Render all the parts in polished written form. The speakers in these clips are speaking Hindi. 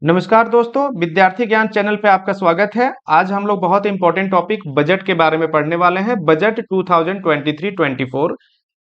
नमस्कार दोस्तों, विद्यार्थी ज्ञान चैनल पे आपका स्वागत है। आज हम लोग बहुत इंपॉर्टेंट टॉपिक बजट के बारे में पढ़ने वाले हैं। बजट 2023-24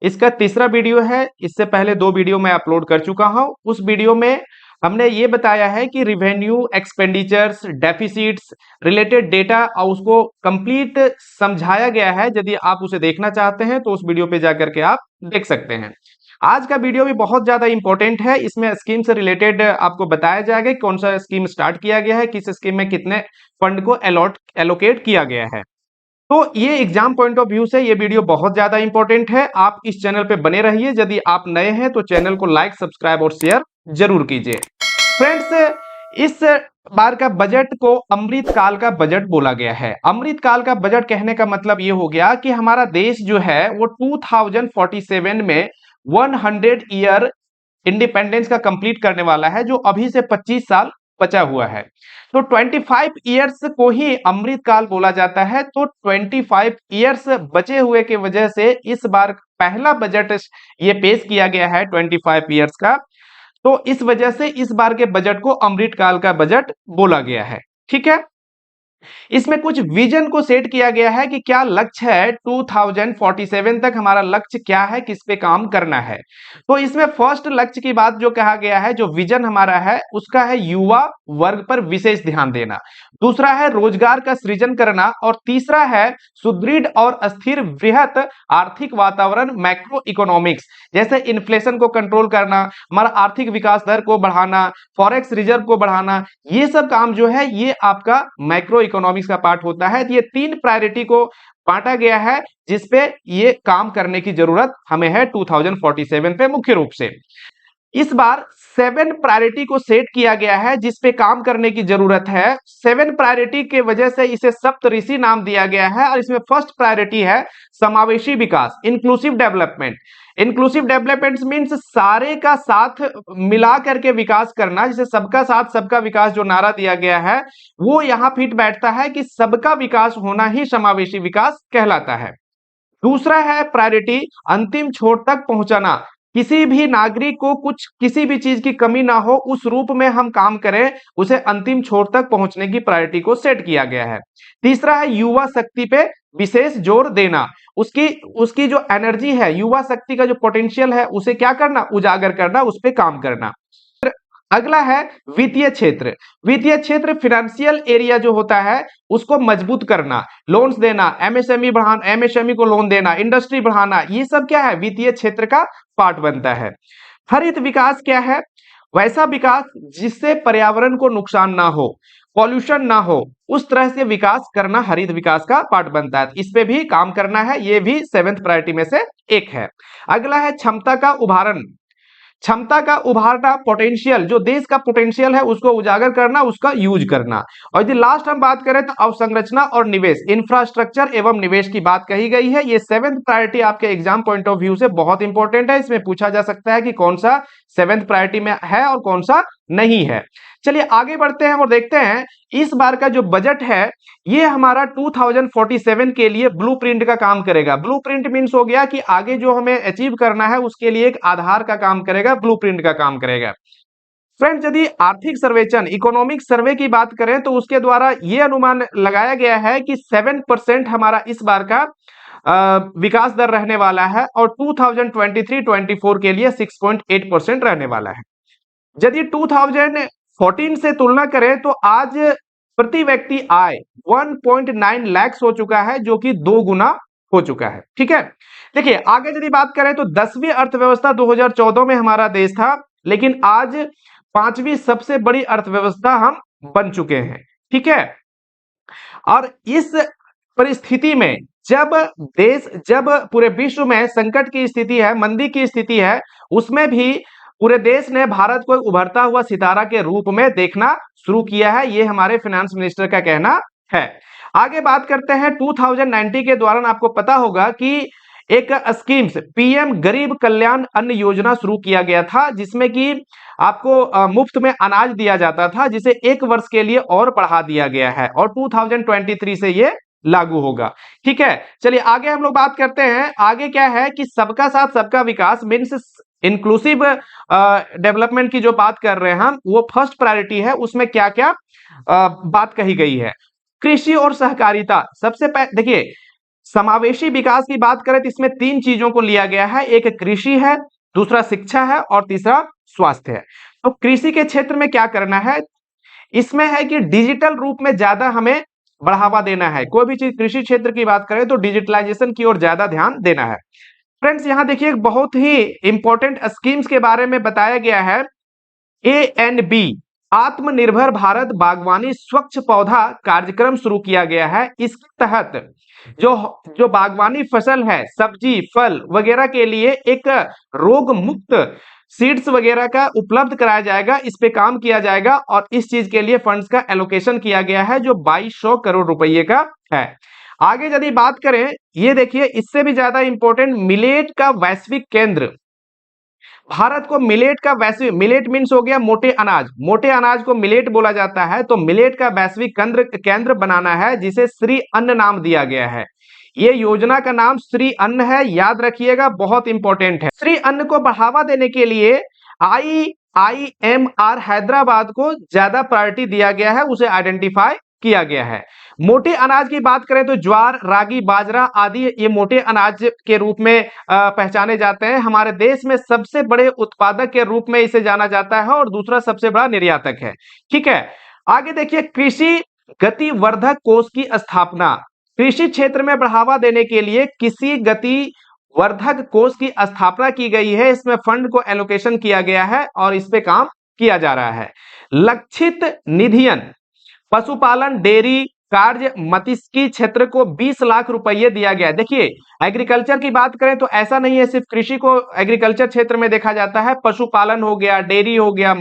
इसका तीसरा वीडियो है। इससे पहले दो वीडियो मैं अपलोड कर चुका हूं। उस वीडियो में हमने ये बताया है कि revenue, expenditures, deficits related data और उसको कंप्लीट समझाया गया है। यदि आप उसे देखना चाहते हैं तो उस वीडियो पे जाकर के आप देख सकते हैं। आज का वीडियो भी बहुत ज्यादा इंपॉर्टेंट है। इसमें स्कीम से रिलेटेड आपको बताया जाएगा कि कौन सा स्कीम स्टार्ट किया गया है, किस स्कीम में कितने फंड को एलोकेट किया गया है। तो ये एग्जाम पॉइंट ऑफ व्यू से ये वीडियो बहुत ज्यादा इंपॉर्टेंट है। आप इस चैनल पे बने रहिए। यदि आप नए हैं तो चैनल को लाइक, सब्सक्राइब और शेयर जरूर कीजिए। फ्रेंड्स, इस बार का बजट को अमृत काल का बजट बोला गया है। अमृत काल का बजट कहने का मतलब ये हो गया कि हमारा देश जो है वो 2047 में 100 ईयर इंडिपेंडेंस का कंप्लीट करने वाला है, जो अभी से 25 साल बचा हुआ है। तो 25 ईयर्स को ही अमृत काल बोला जाता है। तो 25 ईयर्स बचे हुए की वजह से इस बार पहला बजट ये पेश किया गया है 25 ईयर्स का। तो इस वजह से इस बार के बजट को अमृत काल का बजट बोला गया है। ठीक है, इसमें कुछ विजन को सेट किया गया है कि क्या लक्ष्य है 2047 तक, हमारा लक्ष्य क्या है, किस पे काम करना है। तो इसमें फर्स्ट लक्ष्य की बात जो कहा गया है, जो विजन हमारा है उसका है युवा वर्ग पर विशेष ध्यान देना। दूसरा है रोजगार का सृजन करना और तीसरा है सुदृढ़ और अस्थिर वृहत आर्थिक वातावरण, मैक्रो इकोनॉमिक्स, जैसे इन्फ्लेशन को कंट्रोल करना, हमारा आर्थिक विकास दर को बढ़ाना, फॉरेक्स रिजर्व को बढ़ाना, ये सब काम जो है ये आपका मैक्रो इकोनॉमिक्स का पार्ट होता है। तो ये तीन प्रायोरिटी को बांटा गया है जिसपे ये काम करने की जरूरत हमें है 2047 पे मुख्य रूप से। इस बार 7 प्रायोरिटी को सेट किया गया है जिस पे काम करने की जरूरत है। 7 प्रायोरिटी के वजह से इसे सप्तऋषि नाम दिया गया है। और इसमें फर्स्ट प्रायोरिटी है समावेशी विकास, inclusive development. Inclusive development means सारे का साथ मिला करके विकास करना। जैसे सबका साथ सबका विकास जो नारा दिया गया है वो यहाँ फिट बैठता है कि सबका विकास होना ही समावेशी विकास कहलाता है। दूसरा है प्रायोरिटी अंतिम छोर तक पहुंचाना। किसी भी नागरिक को कुछ किसी भी चीज की कमी ना हो उस रूप में हम काम करें, उसे अंतिम छोर तक पहुंचने की प्रायोरिटी को सेट किया गया है। तीसरा है युवा शक्ति पे विशेष जोर देना। उसकी उसकी जो एनर्जी है, युवा शक्ति का जो पोटेंशियल है उसे क्या करना, उजागर करना, उस पर काम करना। अगला है वित्तीय क्षेत्र। वित्तीय क्षेत्र फिनेंशियल एरिया जो होता है उसको मजबूत करना, लोन्स देना, एमएसएमई बढ़ाना, एमएसएमई को लोन देना, इंडस्ट्री बढ़ाना, ये सब क्या है, वित्तीय क्षेत्र का पार्ट बनता है। हरित विकास क्या है, वैसा विकास जिससे पर्यावरण को नुकसान ना हो, पॉल्यूशन ना हो, उस तरह से विकास करना हरित विकास का पार्ट बनता है। इस पे भी काम करना है, ये भी 7th प्रायोरिटी में से एक है। अगला है क्षमता का उभारण। क्षमता का उभारना, पोटेंशियल, जो देश का पोटेंशियल है उसको उजागर करना, उसका यूज करना। और यदि लास्ट हम बात करें तो अवसंरचना और निवेश, इंफ्रास्ट्रक्चर एवं निवेश की बात कही गई है। ये 7th प्रायोरिटी आपके एग्जाम पॉइंट ऑफ व्यू से बहुत इंपॉर्टेंट है। इसमें पूछा जा सकता है कि कौन सा 7th प्रायोरिटी में है और कौन सा नहीं है। चलिए आगे बढ़ते हैं और देखते हैं इस बार का जो बजट है ये हमारा 2047 के लिए ब्लूप्रिंट का काम करेगा। ब्लूप्रिंट मीन्स हो गया कि आगे जो हमें अचीव करना है उसके लिए एक आधार का काम करेगा, ब्लूप्रिंट का काम करेगा। फ्रेंड्स, यदि आर्थिक सर्वेक्षण, इकोनॉमिक सर्वे की बात करें तो उसके द्वारा यह अनुमान लगाया गया है कि 7% हमारा इस बार का विकास दर रहने वाला है और 2023-24 के लिए 6.8% रहने वाला है। यदि 2014 से तुलना करें तो आज प्रति व्यक्ति आय 1.9 लाख हो चुका है, जो कि 2 गुना हो चुका है। ठीक है, देखिए आगे यदि बात करें तो 10वीं अर्थव्यवस्था 2014 में हमारा देश था, लेकिन आज 5वीं सबसे बड़ी अर्थव्यवस्था हम बन चुके हैं। ठीक है, और इस परिस्थिति में जब पूरे विश्व में संकट की स्थिति है, मंदी की स्थिति है, उसमें भी पूरे देश ने भारत को उभरता हुआ सितारा के रूप में देखना शुरू किया है। ये हमारे फाइनेंस मिनिस्टर का कहना है। आगे बात करते हैं 2019 के दौरान आपको पता होगा कि एक स्कीम्स पीएम गरीब कल्याण अन्न योजना शुरू किया गया था, जिसमें कि आपको मुफ्त में अनाज दिया जाता था, जिसे 1 वर्ष के लिए और बढ़ा दिया गया है और 2023 से ये लागू होगा। ठीक है, चलिए आगे हम लोग बात करते हैं। आगे क्या है कि सबका साथ सबका विकास मीन्स इंक्लूसिव डेवलपमेंट की जो बात कर रहे हैं हम, वो फर्स्ट प्रायोरिटी है। उसमें क्या क्या बात कही गई है? कृषि और सहकारिता। सबसे पहले देखिए, समावेशी विकास की बात करें तो इसमें तीन चीजों को लिया गया है। एक कृषि है, दूसरा शिक्षा है और तीसरा स्वास्थ्य है। तो कृषि के क्षेत्र में क्या करना है? इसमें है कि डिजिटल रूप में ज्यादा हमें बढ़ावा देना है। कोई भी चीज कृषि क्षेत्र की बात करें तो डिजिटलाइजेशन की ओर ज्यादा ध्यान देना है। फ्रेंड्स, यहाँ देखिए एक बहुत ही इंपॉर्टेंट स्कीम्स के बारे में बताया गया है। ANB, आत्मनिर्भर भारत बागवानी स्वच्छ पौधा कार्यक्रम शुरू किया गया है। इसके तहत जो जो बागवानी फसल है, सब्जी फल वगैरह के लिए एक रोग मुक्त सीड्स वगैरह का उपलब्ध कराया जाएगा। इस पे काम किया जाएगा और इस चीज के लिए फंड्स का एलोकेशन किया गया है जो 2200 करोड़ रुपए का है। आगे यदि बात करें, ये देखिए इससे भी ज्यादा इंपॉर्टेंट, मिलेट का वैश्विक केंद्र। भारत को मिलेट का वैश्विक, मिलेट मीन्स हो गया मोटे अनाज, मोटे अनाज को मिलेट बोला जाता है। तो मिलेट का वैश्विक केंद्र बनाना है, जिसे श्री अन्न नाम दिया गया है। ये योजना का नाम श्री अन्न है, याद रखिएगा, बहुत इंपॉर्टेंट है। श्री अन्न को बढ़ावा देने के लिए IIMR हैदराबाद को ज्यादा प्रायोरिटी दिया गया है, उसे आइडेंटिफाई किया गया है। मोटे अनाज की बात करें तो ज्वार, रागी, बाजरा आदि ये मोटे अनाज के रूप में पहचाने जाते हैं। हमारे देश में सबसे बड़े उत्पादक के रूप में इसे जाना जाता है और दूसरा सबसे बड़ा निर्यातक है। ठीक है, आगे देखिए, कृषि गतिवर्धक कोष की स्थापना। कृषि क्षेत्र में बढ़ावा देने के लिए किसी गतिवर्धक कोष की स्थापना की गई है। इसमें फंड को एलोकेशन किया गया है और इस पे काम किया जा रहा है। लक्षित निधियन, पशुपालन, डेयरी कार्य, मत्स्य क्षेत्र को 20 लाख रुपए दिया गया है। देखिए, एग्रीकल्चर की बात करें तो ऐसा नहीं है सिर्फ कृषि को एग्रीकल्चर क्षेत्र में देखा जाता है। पशुपालन हो गया, डेयरी हो गया,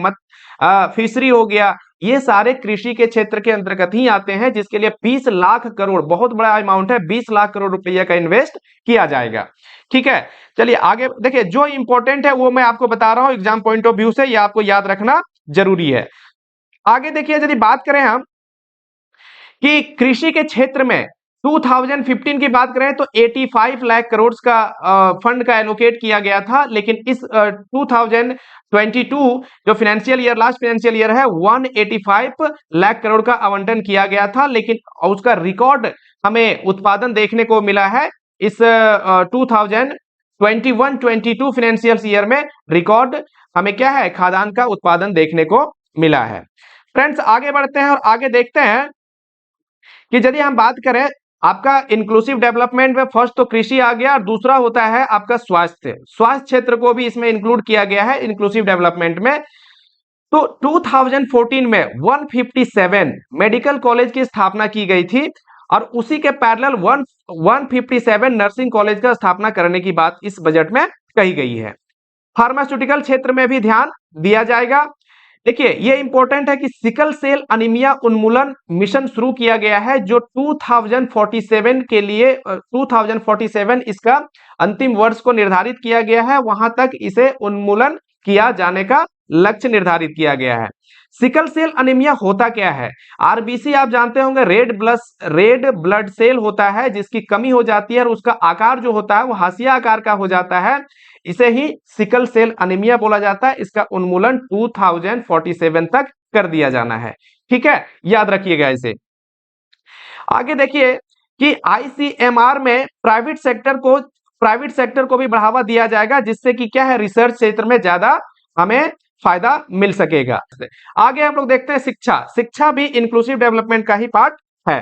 फिशरी हो गया, ये सारे कृषि के क्षेत्र के अंतर्गत ही आते हैं, जिसके लिए 20 लाख करोड़, बहुत बड़ा अमाउंट है, 20 लाख करोड़ रुपए का इन्वेस्ट किया जाएगा। ठीक है, चलिए आगे देखिए, जो इंपॉर्टेंट है वो मैं आपको बता रहा हूं एग्जाम पॉइंट ऑफ व्यू से, ये आपको याद रखना जरूरी है। आगे देखिए, यदि बात करें हम कि कृषि के क्षेत्र में 2015 की बात करें तो 85 लाख करोड़ का फंड का एलोकेट किया गया था। लेकिन इस 2022 जो financial year, last financial year है, 185 लाख करोड़ का आवंटन किया गया था। लेकिन उसका रिकॉर्ड हमें उत्पादन देखने को मिला है इस 2021-22 फाइनेंशियल ईयर में। रिकॉर्ड हमें क्या है? खाद्यान्न का उत्पादन देखने को मिला है। फ्रेंड्स, आगे बढ़ते हैं और आगे देखते हैं कि यदि हम बात करें आपका इंक्लूसिव डेवलपमेंट में, फर्स्ट तो कृषि आ गया और दूसरा होता है आपका स्वास्थ्य। स्वास्थ्य क्षेत्र को भी इसमें इंक्लूड किया गया है इंक्लूसिव डेवलपमेंट में। तो 2014 में 157 मेडिकल कॉलेज की स्थापना की गई थी और उसी के पैरेलल 157 नर्सिंग कॉलेज का स्थापना करने की बात इस बजट में कही गई है। फार्मास्यूटिकल क्षेत्र में भी ध्यान दिया जाएगा। देखिए, ये इंपॉर्टेंट है कि सिकल सेल अनीमिया उन्मूलन मिशन शुरू किया गया है, जो 2047 के लिए 2047 इसका अंतिम वर्ष को निर्धारित किया गया है। वहां तक इसे उन्मूलन किया जाने का लक्ष्य निर्धारित किया गया है। सिकल सेल अनीमिया होता क्या है? RBC आप जानते होंगे, रेड ब्लड सेल होता है जिसकी कमी हो जाती है और उसका आकार जो होता है वो हाशिया आकार का हो जाता है। इसे ही सिकल सेल अनीमिया बोला जाता है। इसका उन्मूलन 2047 तक कर दिया जाना है। ठीक है, याद रखिएगा इसे। आगे देखिए कि ICMR में प्राइवेट सेक्टर को भी बढ़ावा दिया जाएगा, जिससे कि क्या है, रिसर्च क्षेत्र में ज्यादा हमें फायदा मिल सकेगा। आगे हम लोग देखते हैं शिक्षा भी इंक्लूसिव डेवलपमेंट का ही पार्ट है।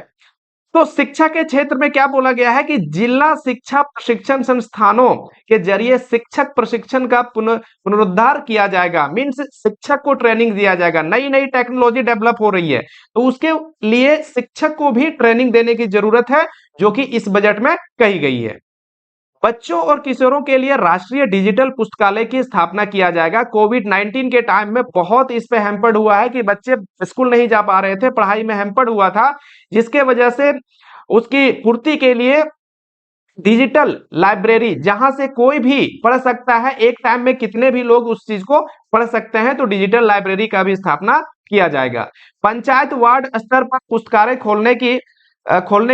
तो शिक्षा के क्षेत्र में क्या बोला गया है कि जिला शिक्षा प्रशिक्षण संस्थानों के जरिए शिक्षक प्रशिक्षण का पुनरुद्धार किया जाएगा। मीन्स शिक्षक को ट्रेनिंग दिया जाएगा। नई नई टेक्नोलॉजी डेवलप हो रही है, तो उसके लिए शिक्षक को भी ट्रेनिंग देने की जरूरत है, जो कि इस बजट में कही गई है। बच्चों और किशोरों के लिए राष्ट्रीय डिजिटल पुस्तकालय की स्थापना किया जाएगा। कोविड-19 के टाइम में बहुत इस पे हैम्पर्ड हुआ है कि बच्चे स्कूल नहीं जा पा रहे थे, पढ़ाई में हैम्पर्ड हुआ था, जिसके वजह से उसकी पूर्ति के लिए डिजिटल लाइब्रेरी, जहां से कोई भी पढ़ सकता है, एक टाइम में कितने भी लोग उस चीज को पढ़ सकते हैं, तो डिजिटल लाइब्रेरी का भी स्थापना किया जाएगा। पंचायत वार्ड स्तर पर पुस्तकालय खोलने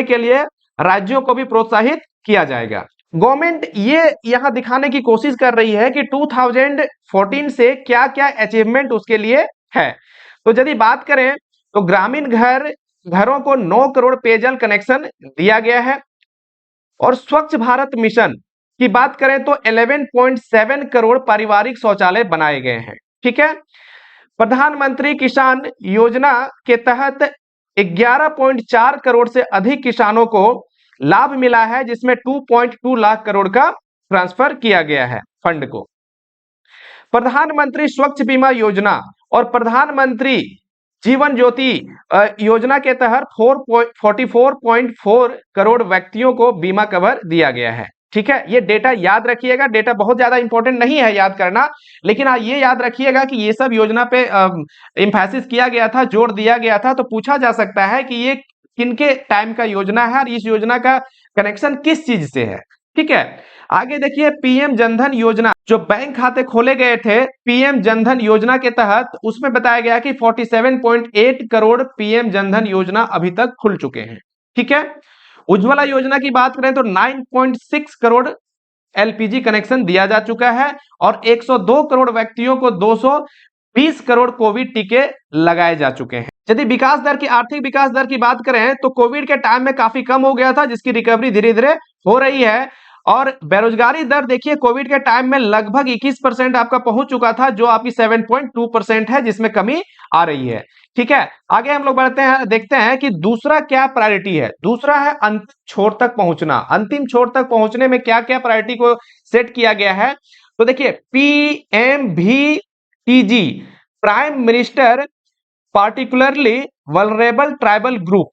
के लिए राज्यों को भी प्रोत्साहित किया जाएगा। गवर्नमेंट ये यहां दिखाने की कोशिश कर रही है कि 2014 से क्या क्या अचीवमेंट उसके लिए है। तो यदि बात करें तो ग्रामीण घरों को 9 करोड़ पेयजल कनेक्शन दिया गया है, और स्वच्छ भारत मिशन की बात करें तो 11.7 करोड़ पारिवारिक शौचालय बनाए गए हैं। ठीक है। प्रधानमंत्री किसान योजना के तहत 11.4 करोड़ से अधिक किसानों को लाभ मिला है, जिसमें 2.2 लाख करोड़ का ट्रांसफर किया गया है फंड को। प्रधानमंत्री स्वच्छ बीमा योजना और प्रधानमंत्री जीवन ज्योति योजना के तहत 44.4 करोड़ व्यक्तियों को बीमा कवर दिया गया है। ठीक है, ये डेटा याद रखिएगा, डेटा बहुत ज्यादा इंपॉर्टेंट नहीं है याद करना, लेकिन हाँ ये याद रखिएगा कि ये सब योजना पे एम्फेसिस किया गया था, जोर दिया गया था, तो पूछा जा सकता है कि ये किनके टाइम का योजना है और इस योजना का कनेक्शन किस चीज से है। ठीक है, आगे देखिए पीएम जनधन योजना, जो बैंक खाते खोले गए थे पीएम जनधन योजना के तहत, उसमें बताया गया कि 47.8 करोड़ पीएम जनधन योजना अभी तक खुल चुके हैं। ठीक है, उज्ज्वला योजना की बात करें तो 9.6 करोड़ एलपीजी कनेक्शन दिया जा चुका है, और 102 करोड़ व्यक्तियों को 220 करोड़ कोविड टीके लगाए जा चुके हैं। यदि विकास दर की, आर्थिक विकास दर की बात करें तो कोविड के टाइम में काफी कम हो गया था, जिसकी रिकवरी धीरे धीरे हो रही है। और बेरोजगारी दर देखिए कोविड के टाइम में लगभग 21% आपका पहुंच चुका था, जो आपकी 7.2% है, जिसमें कमी आ रही है। ठीक है, आगे हम लोग बढ़ते हैं, देखते हैं कि दूसरा क्या प्रायोरिटी है। दूसरा है अंतिम छोर तक पहुंचना। अंतिम छोर तक पहुंचने में क्या क्या प्रायोरिटी को सेट किया गया है, तो देखिए PMVTG, prime minister particularly vulnerable tribal group,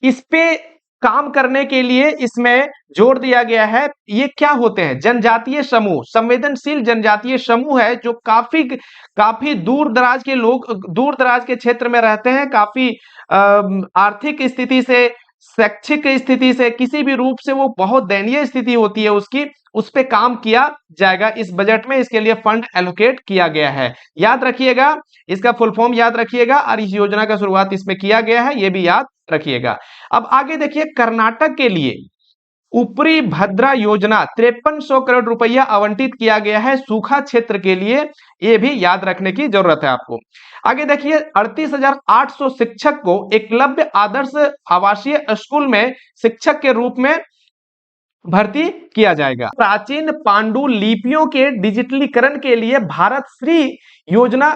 इस पे काम करने के लिए इसमें जोर दिया गया है। ये क्या होते हैं? जनजातीय समूह, संवेदनशील जनजातीय समूह है, जो काफी दूर दराज के लोग, दूर दराज के क्षेत्र में रहते हैं, काफी आर्थिक स्थिति से, शैक्षिक स्थिति से, किसी भी रूप से वो बहुत दयनीय स्थिति होती है उसकी, उस पे काम किया जाएगा इस बजट में। इसके लिए फंड एलोकेट किया गया है। याद रखिएगा, इसका फुल फॉर्म याद रखिएगा, और इस योजना का शुरुआत इसमें किया गया है, ये भी याद रखिएगा। अब आगे देखिए कर्नाटक के लिए ऊपरी भद्रा योजना 5300 करोड़ रुपया आवंटित किया गया है सूखा क्षेत्र के लिए, ये भी याद रखने की जरूरत है आपको। आगे देखिए 38,800 शिक्षक को एकलव्य आदर्श आवासीय स्कूल में शिक्षक के रूप में भर्ती किया जाएगा। प्राचीन पांडुलिपियों के डिजिटलीकरण के लिए भारत श्री योजना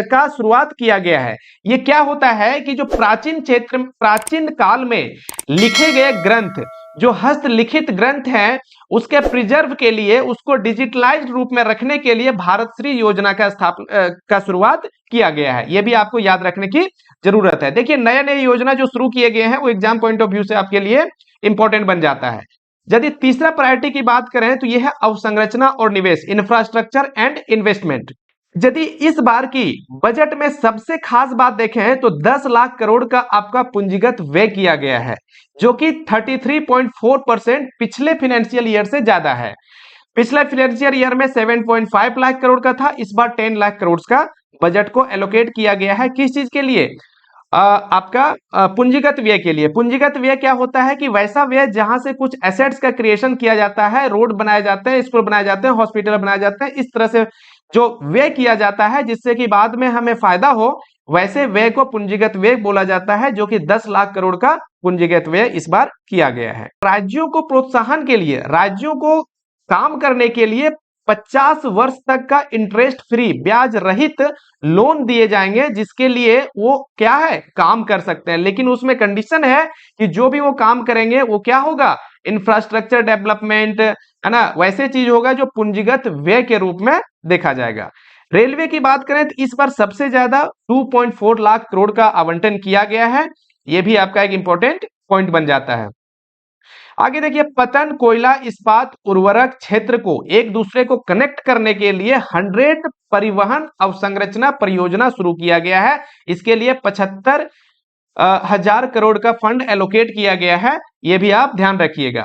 का शुरुआत किया गया है। ये क्या होता है कि जो प्राचीन काल में लिखे गए ग्रंथ, जो हस्तलिखित ग्रंथ हैं, उसके प्रिजर्व के लिए, उसको डिजिटलाइज्ड रूप में रखने के लिए भारत श्री योजना का शुरुआत किया गया है। यह भी आपको याद रखने की जरूरत है। देखिए नए नए योजना जो शुरू किए गए हैं वो एग्जाम पॉइंट ऑफ व्यू से आपके लिए इंपॉर्टेंट बन जाता है। यदि तीसरा प्रायोरिटी की बात करें तो यह है अवसंरचना और निवेश, इंफ्रास्ट्रक्चर एंड इन्वेस्टमेंट। यदि इस बार की बजट में सबसे खास बात देखें तो 10 लाख करोड़ का आपका पूंजीगत व्यय किया गया है, जो कि 33.4% पिछले फाइनेंशियल ईयर से ज्यादा है। पिछले फाइनेंशियल ईयर में 7.5 लाख करोड़ का था, इस बार 10 लाख करोड़ का बजट को एलोकेट किया गया है। किस चीज के लिए? आपका पूंजीगत व्यय के लिए। पूंजीगत व्यय क्या होता है कि वैसा व्यय जहां से कुछ एसेट्स का क्रिएशन किया जाता है, रोड बनाए जाते हैं, स्कूल बनाए जाते हैं, हॉस्पिटल बनाए जाते हैं, इस तरह से जो व्यय किया जाता है जिससे कि बाद में हमें फायदा हो, वैसे व्यय को पूंजीगत व्यय बोला जाता है, जो कि 10 लाख करोड़ का पूंजीगत व्यय इस बार किया गया है। राज्यों को प्रोत्साहन के लिए, राज्यों को काम करने के लिए 50 वर्ष तक का इंटरेस्ट फ्री, ब्याज रहित लोन दिए जाएंगे, जिसके लिए वो क्या है, काम कर सकते हैं। लेकिन उसमें कंडीशन है कि जो भी वो काम करेंगे वो क्या होगा, इंफ्रास्ट्रक्चर डेवलपमेंट, है ना, वैसे चीज होगा जो पूंजीगत व्यय के रूप में देखा जाएगा। रेलवे की बात करें तो इस बार सबसे ज्यादा 2.4 लाख करोड़ का आवंटन किया गया है, यह भी आपका एक इंपॉर्टेंट पॉइंट बन जाता है। आगे देखिए पतन कोयला इस्पात उर्वरक क्षेत्र को एक दूसरे को कनेक्ट करने के लिए 100 परिवहन अवसंरचना परियोजना शुरू किया गया है। इसके लिए 75,000 करोड़ का फंड एलोकेट किया गया है, यह भी आप ध्यान रखिएगा।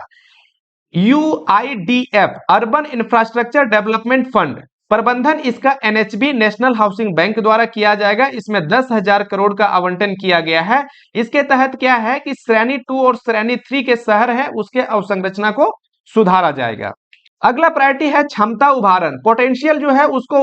UIDF urban infrastructure development fund प्रबंधन इसका NHB नेशनल हाउसिंग बैंक द्वारा किया जाएगा। इसमें 10,000 करोड़ का आवंटन किया गया है। इसके तहत क्या है कि श्रेणी 2 और श्रेणी 3 के शहर है उसके अवसंरचना को सुधारा जाएगा। अगला प्रायोरिटी है क्षमता उभारण, पोटेंशियल जो है उसको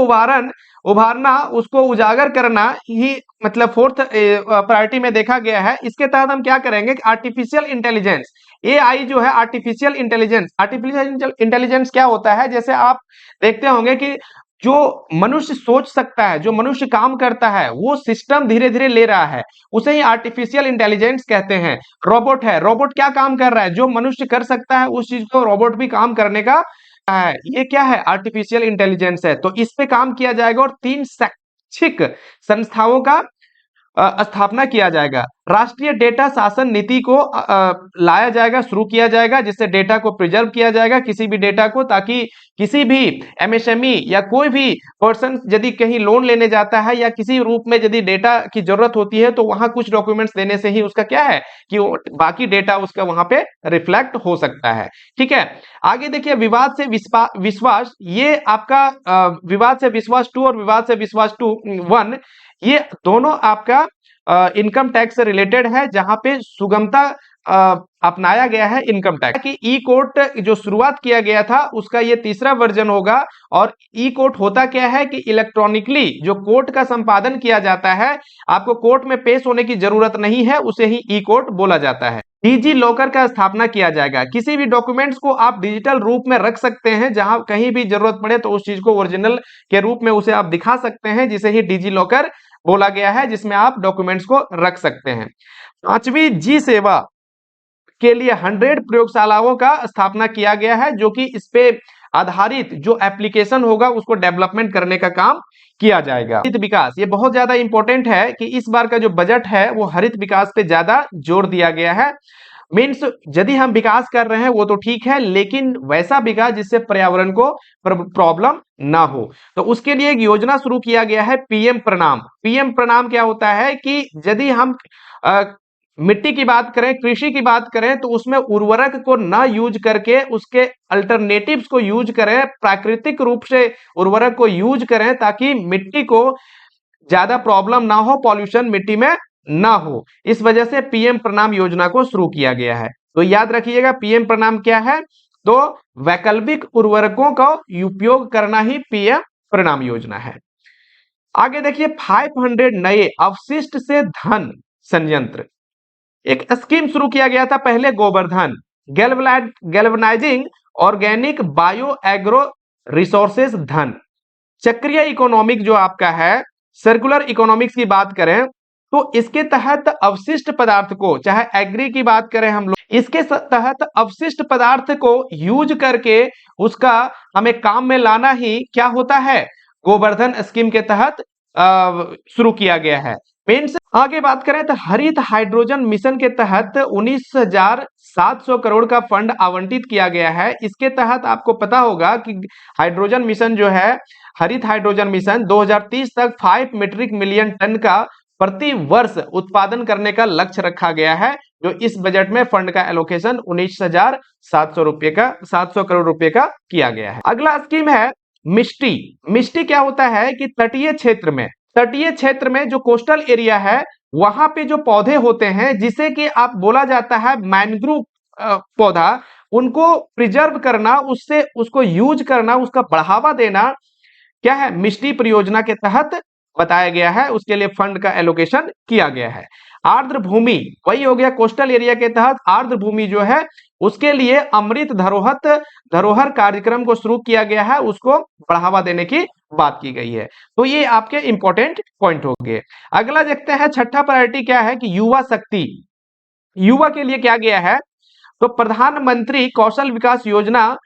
उभारना, उसको उजागर करना ही मतलब फोर्थ प्रायोरिटी में देखा गया है। इसके तहत हम क्या करेंगे, आर्टिफिशियल इंटेलिजेंस, एआई जो है आर्टिफिशियल इंटेलिजेंस क्या होता है, जैसे आप देखते होंगे कि जो मनुष्य सोच सकता है, जो मनुष्य काम करता है, वो सिस्टम धीरे धीरे ले रहा है, उसे ही आर्टिफिशियल इंटेलिजेंस कहते हैं। रोबोट है, रोबोट क्या काम कर रहा है, जो मनुष्य कर सकता है उस चीज को रोबोट भी काम करने का है। ये क्या है, आर्टिफिशियल इंटेलिजेंस है। तो इस पे काम किया जाएगा और 3 शैक्षिक संस्थाओं का स्थापना किया जाएगा। राष्ट्रीय डेटा शासन नीति को लाया जाएगा, शुरू किया जाएगा, जिससे डेटा को प्रिजर्व किया जाएगा, किसी भी डेटा को, ताकि किसी भी एमएसएमई या कोई भी पर्सन यदि कहीं लोन लेने जाता है या किसी रूप में यदि डेटा की जरूरत होती है, तो वहां कुछ डॉक्यूमेंट्स देने से ही उसका क्या है कि वो बाकी डेटा उसका वहां पे रिफ्लेक्ट हो सकता है। ठीक है, आगे देखिए, विवाद से विश्वास, ये आपका विवाद से विश्वास 2 और विवाद से विश्वास 1, ये दोनों आपका इनकम टैक्स से रिलेटेड है, जहां पे सुगमता अपनाया गया है इनकम टैक्स की। ई कोर्ट जो शुरुआत किया गया था उसका ये तीसरा वर्जन होगा। और ई कोर्ट होता क्या है कि इलेक्ट्रॉनिकली जो कोर्ट का संपादन किया जाता है, आपको कोर्ट में पेश होने की जरूरत नहीं है, उसे ही ई कोर्ट बोला जाता है। डिजी लॉकर का स्थापना किया जाएगा, किसी भी डॉक्यूमेंट्स को आप डिजिटल रूप में रख सकते हैं, जहां कहीं भी जरूरत पड़े तो उस चीज को ओरिजिनल के रूप में उसे आप दिखा सकते हैं, जिसे ही डिजी लॉकर बोला गया है, जिसमें आप डॉक्यूमेंट्स को रख सकते हैं। 5वीं जी सेवा के लिए 100 प्रयोगशालाओं का स्थापना किया गया है, जो कि इस पे आधारित जो एप्लीकेशन होगा उसको डेवलपमेंट करने का काम किया जाएगा। हरित विकास, ये बहुत ज्यादा इंपॉर्टेंट है कि इस बार का जो बजट है वो हरित विकास पे ज्यादा जोर दिया गया है। मीन्स यदि हम विकास कर रहे हैं वो तो ठीक है, लेकिन वैसा विकास जिससे पर्यावरण को प्रॉब्लम ना हो, तो उसके लिए एक योजना शुरू किया गया है, पीएम प्रणाम। पीएम प्रणाम क्या होता है कि यदि हम मिट्टी की बात करें, कृषि की बात करें, तो उसमें उर्वरक को ना यूज करके उसके अल्टरनेटिव्स को यूज करें, प्राकृतिक रूप से उर्वरक को यूज करें, ताकि मिट्टी को ज्यादा प्रॉब्लम ना हो, पॉल्यूशन मिट्टी में ना हो। इस वजह से पीएम प्रणाम योजना को शुरू किया गया है। तो याद रखिएगा पीएम प्रणाम क्या है, तो वैकल्पिक उर्वरकों का उपयोग करना ही पीएम प्रणाम योजना है। आगे देखिए, 500 नए अवशिष्ट से धन संयंत्र, एक स्कीम शुरू किया गया था पहले, Govardhan galvanising organic bio agro resources धन। चक्रीय इकोनॉमिक जो आपका है, सर्कुलर इकोनॉमिक्स की बात करें तो इसके तहत अवशिष्ट पदार्थ को, चाहे एग्री की बात करें हम लोग, इसके तहत अवशिष्ट पदार्थ को यूज करके उसका हमें काम में लाना ही क्या होता है, गोवर्धन स्कीम के तहत शुरू किया गया है। मीन्स आगे बात करें तो हरित हाइड्रोजन मिशन के तहत 19,700 करोड़ का फंड आवंटित किया गया है। इसके तहत आपको पता होगा कि हाइड्रोजन मिशन जो है, हरित हाइड्रोजन मिशन 2030 तक 5 मीट्रिक मिलियन टन का प्रति वर्ष उत्पादन करने का लक्ष्य रखा गया है, जो इस बजट में फंड का एलोकेशन 19,700 करोड़ रुपए का किया गया है। अगला स्कीम है मिष्टी। मिष्टी क्या होता है कि तटीय क्षेत्र में जो कोस्टल एरिया है, वहां पे जो पौधे होते हैं, जिसे कि आप बोला जाता है मैनग्रोव पौधा, उनको प्रिजर्व करना, उससे उसको यूज करना, उसका बढ़ावा देना, क्या है, मिष्टी परियोजना के तहत बताया गया है, उसके लिए फंड का एलोकेशन किया गया है। आर्द्र भूमि वही हो गया, कोस्टल एरिया के तहत आर्द्र भूमि जो है उसके लिए अमृत धरोहर कार्यक्रम को शुरू किया गया है, उसको बढ़ावा देने की बात की गई है। तो ये आपके इंपॉर्टेंट पॉइंट हो गए। अगला देखते हैं, छठा प्रायोरिटी क्या है कि युवा शक्ति। युवा के लिए क्या गया है, तो प्रधानमंत्री कौशल विकास योजना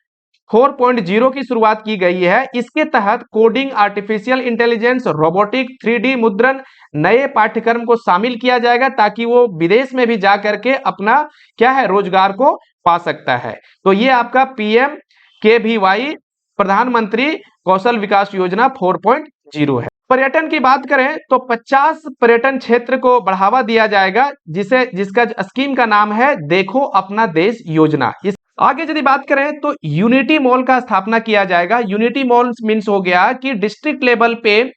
4.0 की शुरुआत की गई है। इसके तहत coding, artificial intelligence, robotic, 3D मुद्रण नए पाठ्यक्रम को शामिल किया जाएगा, ताकि वो विदेश में भी जा करके अपना क्या है, रोजगार को पा सकता है। तो ये आपका PMKVY प्रधानमंत्री कौशल विकास योजना 4.0 है। पर्यटन की बात करें तो 50 पर्यटन क्षेत्र को बढ़ावा दिया जाएगा, जिसका स्कीम का नाम है देखो अपना देश योजना। आगे यदि बात करें तो यूनिटी मॉल का स्थापना किया जाएगा। यूनिटी मॉल मीन्स हो गया कि डिस्ट्रिक्ट लेवल पे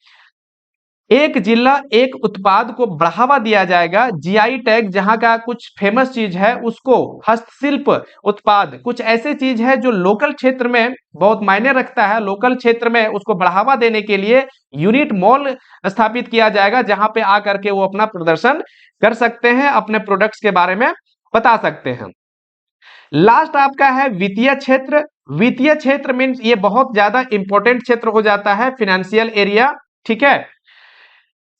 एक जिला एक उत्पाद को बढ़ावा दिया जाएगा। जीआई टैग जहां का कुछ फेमस चीज है उसको, हस्तशिल्प उत्पाद कुछ ऐसे चीज है जो लोकल क्षेत्र में बहुत मायने रखता है, लोकल क्षेत्र में उसको बढ़ावा देने के लिए यूनिट मॉल स्थापित किया जाएगा, जहां पे आकर के वो अपना प्रदर्शन कर सकते हैं, अपने प्रोडक्ट्स के बारे में बता सकते हैं। लास्ट आपका है वित्तीय क्षेत्र। वित्तीय क्षेत्र मीन्स ये बहुत ज्यादा इंपॉर्टेंट क्षेत्र हो जाता है, फाइनेंशियल एरिया, ठीक है।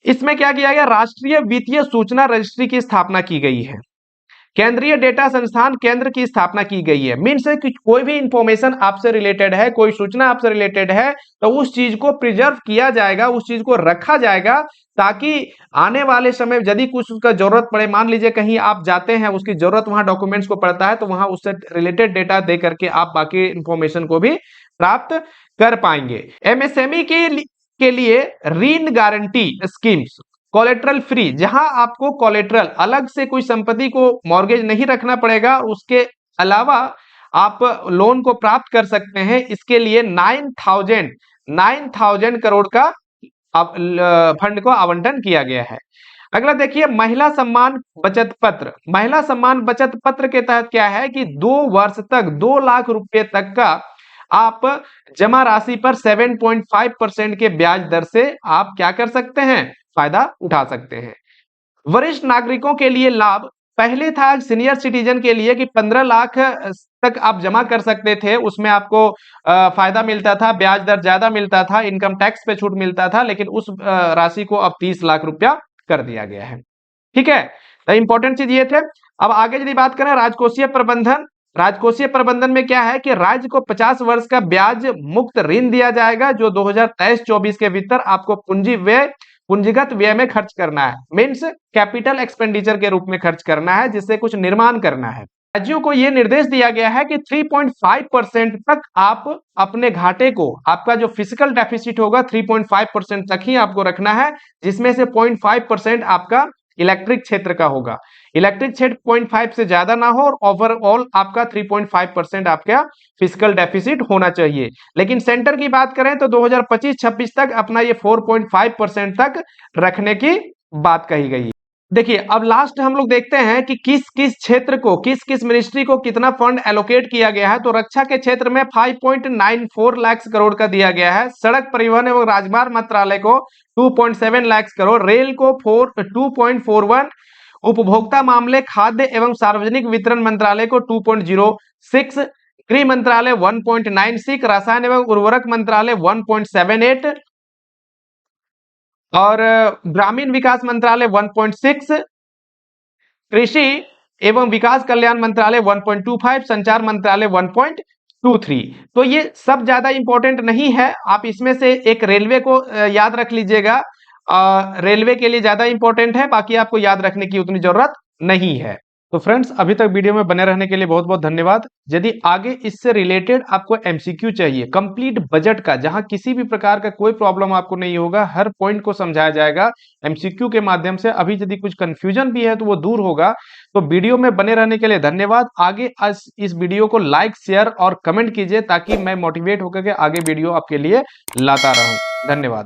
इसमें क्या किया गया, राष्ट्रीय वित्तीय सूचना रजिस्ट्री की स्थापना की गई है। केंद्रीय डेटा संस्थान केंद्र की स्थापना की गई है। मीन्स है कि कोई भी इंफॉर्मेशन आपसे रिलेटेड है, कोई सूचना आपसे रिलेटेड है, तो उस चीज को प्रिजर्व किया जाएगा, उस चीज को रखा जाएगा, ताकि आने वाले समय यदि कुछ उसका जरूरत पड़े, मान लीजिए कहीं आप जाते हैं, उसकी जरूरत वहां डॉक्यूमेंट्स को पड़ता है, तो वहां उससे रिलेटेड डेटा दे करके आप बाकी इंफॉर्मेशन को भी प्राप्त कर पाएंगे। एमएसएमई के लिए ऋण गारंटी स्कीम्स, कोलेट्रल फ्री, जहां आपको कोलेट्रल अलग से कोई संपत्ति को मॉर्गेज नहीं रखना पड़ेगा, उसके अलावा आप लोन को प्राप्त कर सकते हैं। इसके लिए 9,000 करोड़ का फंड को आवंटन किया गया है। अगला देखिए महिला सम्मान बचत पत्र। महिला सम्मान बचत पत्र के तहत क्या है कि 2 वर्ष तक 2 लाख रुपए तक का आप जमा राशि पर 7.5% के ब्याज दर से आप क्या कर सकते हैं, फायदा उठा सकते हैं। वरिष्ठ नागरिकों के लिए लाभ, पहले था सीनियर सिटीजन के लिए कि 15 लाख तक आप जमा कर सकते थे, उसमें आपको फायदा मिलता था, ब्याज दर ज्यादा मिलता था, इनकम टैक्स पे छूट मिलता था, लेकिन उस राशि को अब 30 लाख रुपया कर दिया गया है, ठीक है। तो इंपॉर्टेंट चीज ये थे। अब आगे यदि बात करें राजकोषीय प्रबंधन, राजकोषीय प्रबंधन में क्या है कि राज्य को 50 वर्ष का ब्याज मुक्त ऋण दिया जाएगा, जो 2023-24 के भीतर आपको पूंजीगत व्यय में खर्च करना है, मीन्स कैपिटल एक्सपेंडिचर के रूप में खर्च करना है, जिससे कुछ निर्माण करना है। राज्यों को यह निर्देश दिया गया है कि 3.5% तक आप अपने घाटे को, आपका जो फिजिकल डेफिसिट होगा 3.5% तक ही आपको रखना है, जिसमें से 0.5% आपका इलेक्ट्रिक क्षेत्र का होगा। इलेक्ट्रिक क्षेत्र 0.5 से ज्यादा ना हो, और ओवरऑल आपका 3.5% आपका फिजिकल डेफिसिट होना चाहिए। लेकिन सेंटर की बात करें तो 2025-26 तक अपना ये 4.5% तक रखने की बात कही गई है। देखिए अब लास्ट हम लोग देखते हैं कि किस किस क्षेत्र को, किस किस मिनिस्ट्री को कितना फंड एलोकेट किया गया है। तो रक्षा के क्षेत्र में 5.94 लाख करोड़ का दिया गया है। सड़क परिवहन एवं राजमार्ग मंत्रालय को 2.7 लाख करोड़, रेल को 2.41, उपभोक्ता मामले खाद्य एवं सार्वजनिक वितरण मंत्रालय को 2.06, गृह मंत्रालय 1.96, रसायन एवं उर्वरक मंत्रालय 1.78, और ग्रामीण विकास मंत्रालय 1.6, कृषि एवं विकास कल्याण मंत्रालय 1.25, संचार मंत्रालय 1.23। तो ये सब ज्यादा इंपॉर्टेंट नहीं है, आप इसमें से एक रेलवे को याद रख लीजिएगा, रेलवे के लिए ज्यादा इंपॉर्टेंट है, बाकी आपको याद रखने की उतनी जरूरत नहीं है। तो फ्रेंड्स अभी तक वीडियो में बने रहने के लिए बहुत बहुत धन्यवाद। यदि आगे इससे रिलेटेड आपको एमसीक्यू चाहिए कंप्लीट बजट का, जहां किसी भी प्रकार का कोई प्रॉब्लम आपको नहीं होगा, हर पॉइंट को समझाया जाएगा एमसीक्यू के माध्यम से, अभी यदि कुछ कंफ्यूजन भी है तो वो दूर होगा। तो वीडियो में बने रहने के लिए धन्यवाद। आगे इस वीडियो को लाइक, शेयर और कमेंट कीजिए, ताकि मैं मोटिवेट होकर के आगे वीडियो आपके लिए लाता रहूं। धन्यवाद।